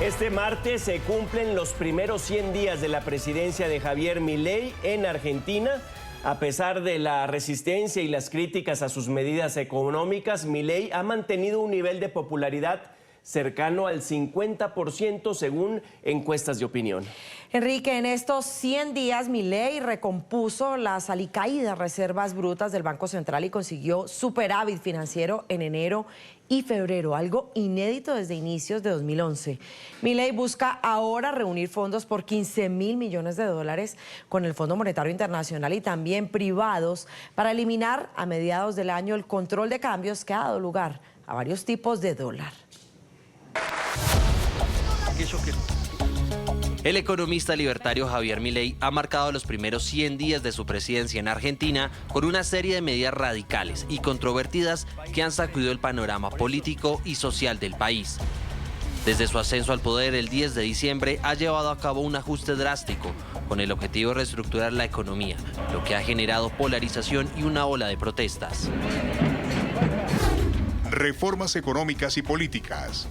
Este martes se cumplen los primeros 100 días de la presidencia de Javier Milei en Argentina. A pesar de la resistencia y las críticas a sus medidas económicas, Milei ha mantenido un nivel de popularidad cercano al 50% según encuestas de opinión. Enrique, en estos 100 días Milei recompuso las alicaídas reservas brutas del Banco Central y consiguió superávit financiero en enero y febrero, algo inédito desde inicios de 2011. Milei busca ahora reunir fondos por 15.000 millones de dólares con el Fondo Monetario Internacional y también privados para eliminar a mediados del año el control de cambios que ha dado lugar a varios tipos de dólar. El economista libertario Javier Milei ha marcado los primeros 100 días de su presidencia en Argentina con una serie de medidas radicales y controvertidas que han sacudido el panorama político y social del país. Desde su ascenso al poder el 10 de diciembre ha llevado a cabo un ajuste drástico con el objetivo de reestructurar la economía, lo que ha generado polarización y una ola de protestas. Reformas económicas y políticas.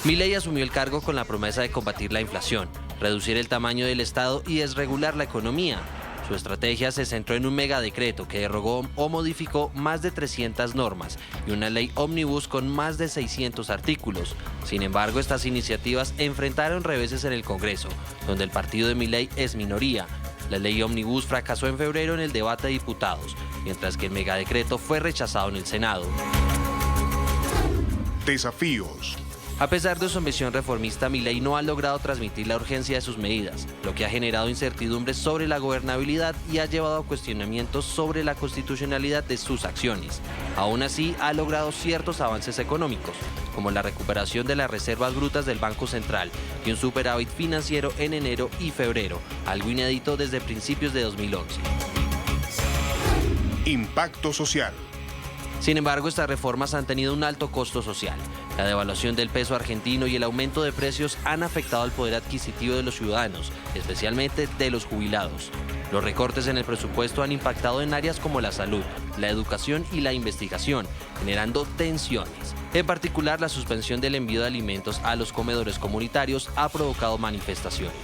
Milei asumió el cargo con la promesa de combatir la inflación, reducir el tamaño del Estado y desregular la economía. Su estrategia se centró en un megadecreto que derogó o modificó más de 300 normas y una ley ómnibus con más de 600 artículos. Sin embargo, estas iniciativas enfrentaron reveses en el Congreso, donde el partido de Milei es minoría. La ley ómnibus fracasó en febrero en el debate de diputados, mientras que el megadecreto fue rechazado en el Senado. Desafíos. A pesar de su ambición reformista, Milei no ha logrado transmitir la urgencia de sus medidas, lo que ha generado incertidumbres sobre la gobernabilidad y ha llevado a cuestionamientos sobre la constitucionalidad de sus acciones. Aún así, ha logrado ciertos avances económicos, como la recuperación de las reservas brutas del Banco Central y un superávit financiero en enero y febrero, algo inédito desde principios de 2011. Impacto social. Sin embargo, estas reformas han tenido un alto costo social. La devaluación del peso argentino y el aumento de precios han afectado el poder adquisitivo de los ciudadanos, especialmente de los jubilados. Los recortes en el presupuesto han impactado en áreas como la salud, la educación y la investigación, generando tensiones. En particular, la suspensión del envío de alimentos a los comedores comunitarios ha provocado manifestaciones.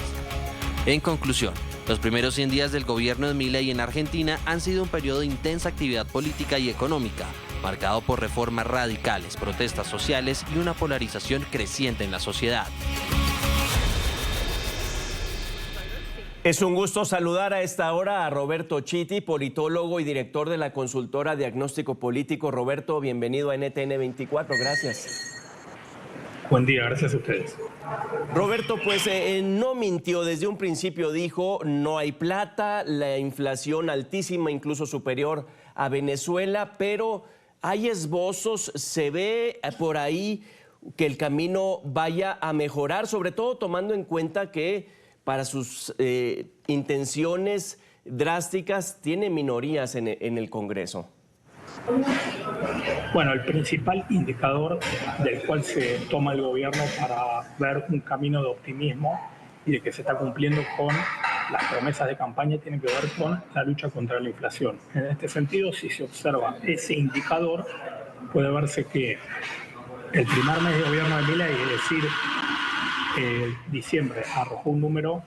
En conclusión, los primeros 100 días del gobierno de Milei en Argentina han sido un periodo de intensa actividad política y económica, marcado por reformas radicales, protestas sociales y una polarización creciente en la sociedad. Es un gusto saludar a esta hora a Roberto Chiti, politólogo y director de la consultora Diagnóstico Político. Roberto, bienvenido a NTN 24, gracias. Buen día, gracias a ustedes. Roberto, pues no mintió, desde un principio dijo no hay plata, la inflación altísima, incluso superior a Venezuela, pero hay esbozos, se ve por ahí que el camino vaya a mejorar, sobre todo tomando en cuenta que para sus intenciones drásticas tiene minorías en el Congreso. Bueno, el principal indicador del cual se toma el gobierno para ver un camino de optimismo y de que se está cumpliendo con las promesas de campaña tiene que ver con la lucha contra la inflación. En este sentido, si se observa ese indicador, puede verse que el primer mes de gobierno de Milei, es decir, diciembre, arrojó un número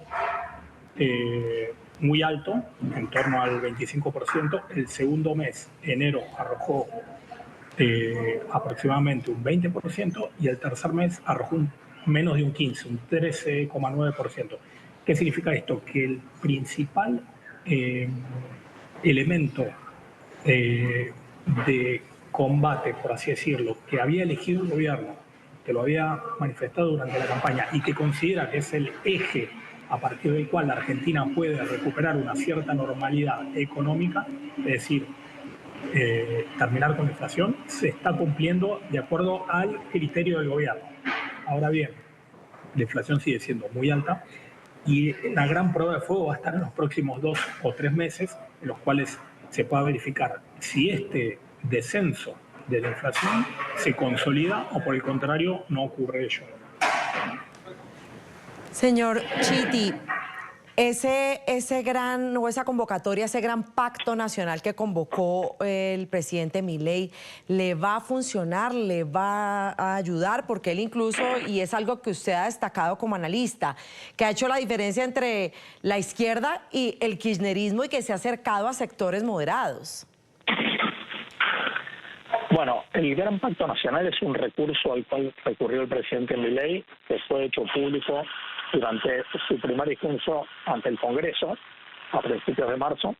muy alto, en torno al 25%. El segundo mes, enero, arrojó aproximadamente un 20% y el tercer mes arrojó menos de un 15%, un 13,9%. ¿Qué significa esto? Que el principal elemento de combate, por así decirlo, que había elegido el gobierno, que lo había manifestado durante la campaña y que considera que es el eje a partir del cual la Argentina puede recuperar una cierta normalidad económica, es decir, terminar con la inflación, se está cumpliendo de acuerdo al criterio del gobierno. Ahora bien, la inflación sigue siendo muy alta y la gran prueba de fuego va a estar en los próximos 2 o 3 meses, en los cuales se pueda verificar si este descenso de la inflación se consolida o por el contrario no ocurre ello. Señor Chiti, Esa convocatoria, ese gran pacto nacional que convocó el presidente Milei, ¿le va a funcionar? ¿Le va a ayudar? Porque él incluso, y es algo que usted ha destacado como analista, que ha hecho la diferencia entre la izquierda y el kirchnerismo y que se ha acercado a sectores moderados. Bueno, el Gran Pacto Nacional es un recurso al cual recurrió el presidente Milei, que fue hecho público durante su primer discurso ante el Congreso a principios de marzo,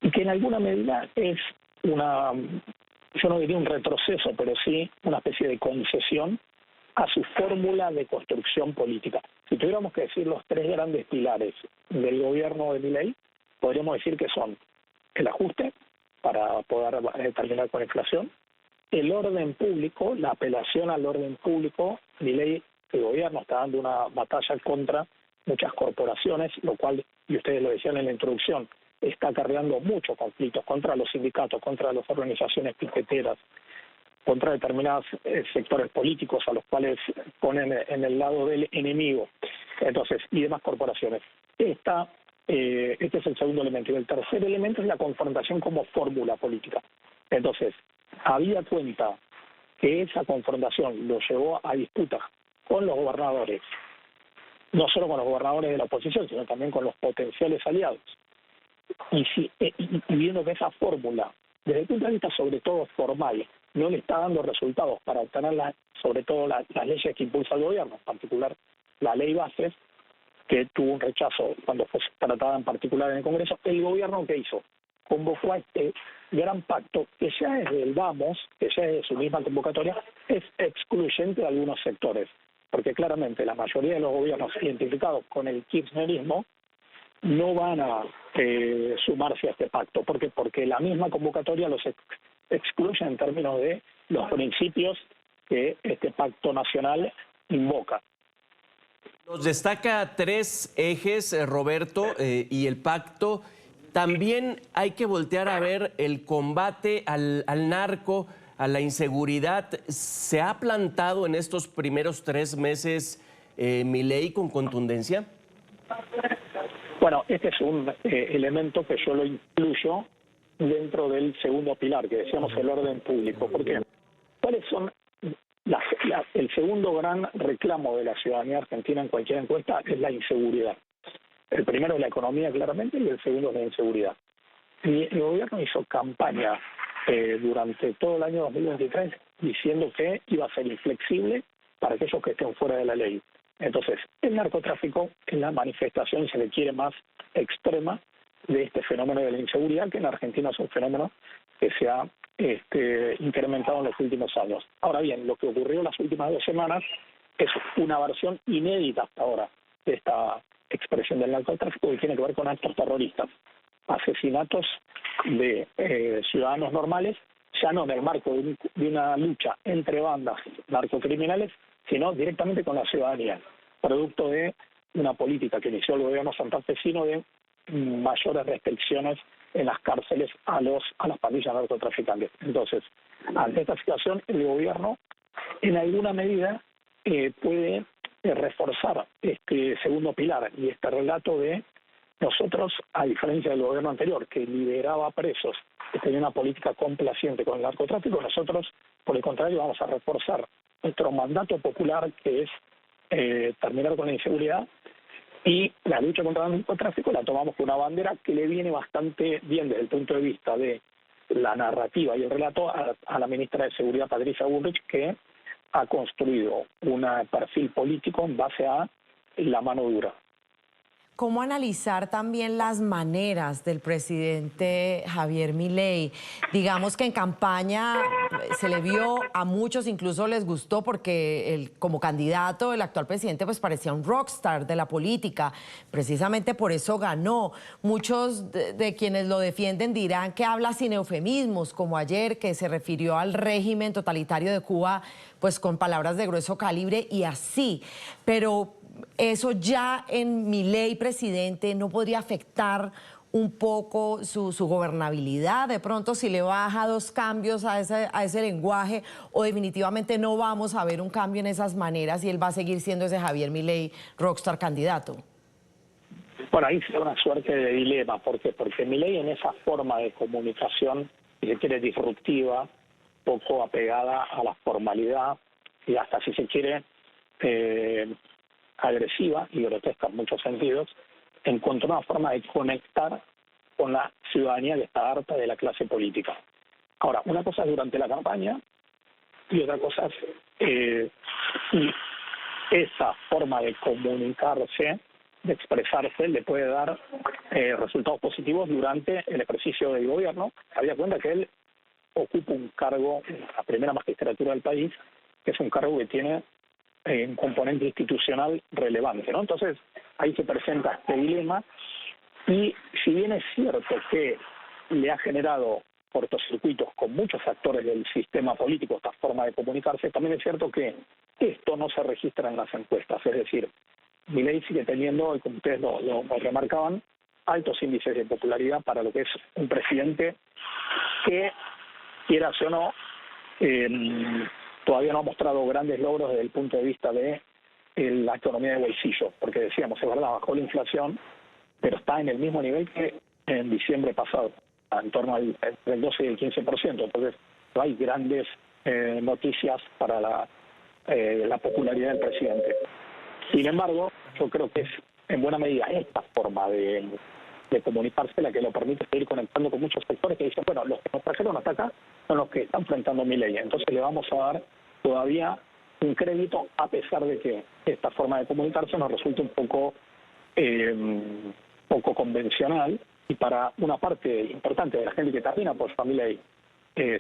y que en alguna medida es yo no diría un retroceso, pero sí una especie de concesión a su fórmula de construcción política. Si tuviéramos que decir los tres grandes pilares del gobierno de Milei, podríamos decir que son el ajuste para poder terminar con la inflación, el orden público, la apelación al orden público. Milei, el gobierno está dando una batalla contra muchas corporaciones, lo cual, y ustedes lo decían en la introducción, está acarreando muchos conflictos contra los sindicatos, contra las organizaciones piqueteras, contra determinados sectores políticos a los cuales ponen en el lado del enemigo, entonces, y demás corporaciones. Este es el segundo elemento. Y el tercer elemento es la confrontación como fórmula política. Entonces, había cuenta que esa confrontación lo llevó a disputas con los gobernadores, no solo con los gobernadores de la oposición, sino también con los potenciales aliados. Y viendo que esa fórmula, desde el punto de vista sobre todo formal, no le está dando resultados para obtener sobre todo las leyes que impulsa el gobierno, en particular la ley Bases, que tuvo un rechazo cuando fue tratada en particular en el Congreso, el gobierno, ¿qué hizo? Convocó a este gran pacto que ya desde el Vamos, que ya desde su misma convocatoria, es excluyente de algunos sectores, porque claramente la mayoría de los gobiernos identificados con el kirchnerismo no van a sumarse a este pacto. ¿Por qué? Porque la misma convocatoria los excluye en términos de los principios que este pacto nacional invoca. Nos destaca tres ejes, Roberto, y el pacto. También hay que voltear a ver el combate al narco, a la inseguridad. ¿Se ha plantado en estos primeros 3 meses Milei con contundencia? Bueno, este es un elemento que yo lo incluyo dentro del segundo pilar, que decíamos el orden público. ¿Por qué? ¿Cuáles son el segundo gran reclamo de la ciudadanía argentina en cualquier encuesta? Es la inseguridad. El primero es la economía, claramente, y el segundo es la inseguridad. Y el gobierno hizo campaña durante todo el año 2023 diciendo que iba a ser inflexible para aquellos que estén fuera de la ley. Entonces, el narcotráfico es la manifestación, si le quiere, más extrema de este fenómeno de la inseguridad, que en Argentina es un fenómeno que se ha incrementado en los últimos años. Ahora bien, lo que ocurrió en las últimas 2 semanas es una versión inédita hasta ahora de esta expresión del narcotráfico, que tiene que ver con actos terroristas, asesinatos de ciudadanos normales, ya no en el marco de una lucha entre bandas narcocriminales, sino directamente con la ciudadanía, producto de una política que inició el gobierno santafesino de mayores restricciones en las cárceles a las pandillas narcotraficantes. Entonces, ante esta situación, el gobierno, en alguna medida, puede reforzar este segundo pilar y este relato de nosotros, a diferencia del gobierno anterior, que liberaba presos, que tenía una política complaciente con el narcotráfico, nosotros, por el contrario, vamos a reforzar nuestro mandato popular, que es terminar con la inseguridad, y la lucha contra el narcotráfico la tomamos con una bandera que le viene bastante bien desde el punto de vista de la narrativa y el relato a la ministra de Seguridad, Patricia Bullrich, que ha construido un perfil político en base a la mano dura. ¿Cómo analizar también las maneras del presidente Javier Milei? Digamos que en campaña se le vio, a muchos incluso les gustó porque como candidato el actual presidente pues parecía un rockstar de la política, precisamente por eso ganó. Muchos de quienes lo defienden dirán que habla sin eufemismos, como ayer que se refirió al régimen totalitario de Cuba pues con palabras de grueso calibre y así, pero eso ya en Milei presidente no podría afectar un poco su gobernabilidad, de pronto si le baja 2 cambios a ese lenguaje, o definitivamente no vamos a ver un cambio en esas maneras y él va a seguir siendo ese Javier Milei rockstar candidato. Bueno, ahí se da una suerte de dilema. ¿Por qué? Porque Milei, en esa forma de comunicación, si se quiere, disruptiva, poco apegada a la formalidad y hasta, si se quiere, agresiva y grotesca en muchos sentidos, encontró una forma de conectar con la ciudadanía que está harta de la clase política. Ahora, una cosa es durante la campaña y otra cosa es si esa forma de comunicarse, de expresarse, le puede dar resultados positivos durante el ejercicio del gobierno. Había cuenta que él ocupa un cargo en la primera magistratura del país, que es un cargo que tiene un componente institucional relevante, ¿no? Entonces, ahí se presenta este dilema, y si bien es cierto que le ha generado cortocircuitos con muchos actores del sistema político esta forma de comunicarse, también es cierto que esto no se registra en las encuestas. Es decir, Milei sigue teniendo, y como ustedes lo remarcaban, altos índices de popularidad para lo que es un presidente que, quieras o no, todavía no ha mostrado grandes logros desde el punto de vista de la economía de bolsillo, porque decíamos, es verdad, bajó la inflación, pero está en el mismo nivel que en diciembre pasado, en torno al 12 y el 15%. Entonces, no hay grandes noticias para la popularidad del presidente. Sin embargo, yo creo que es en buena medida esta forma de comunicarse la que lo permite seguir conectando con muchos sectores que dicen, bueno, los que nos trajeron hasta acá son los que están enfrentando a Milei. Entonces le vamos a dar todavía un crédito, a pesar de que esta forma de comunicarse nos resulta un poco convencional, y para una parte importante de la gente que también apoya a Milei,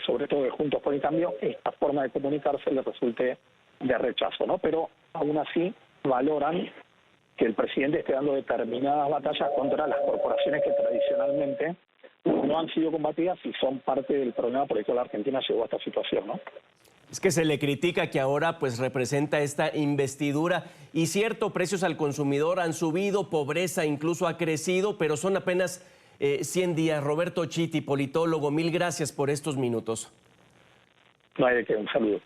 sobre todo de Juntos por el Cambio, esta forma de comunicarse le resulte de rechazo, ¿no? Pero aún así valoran que el presidente esté dando determinadas batallas contra las corporaciones que tradicionalmente no han sido combatidas y son parte del problema por el cual la Argentina llegó a esta situación, ¿no? Es que se le critica que ahora pues representa esta investidura, y cierto, precios al consumidor han subido, pobreza incluso ha crecido, pero son apenas 100 días. Roberto Chiti, politólogo, mil gracias por estos minutos. No hay de qué, un saludo.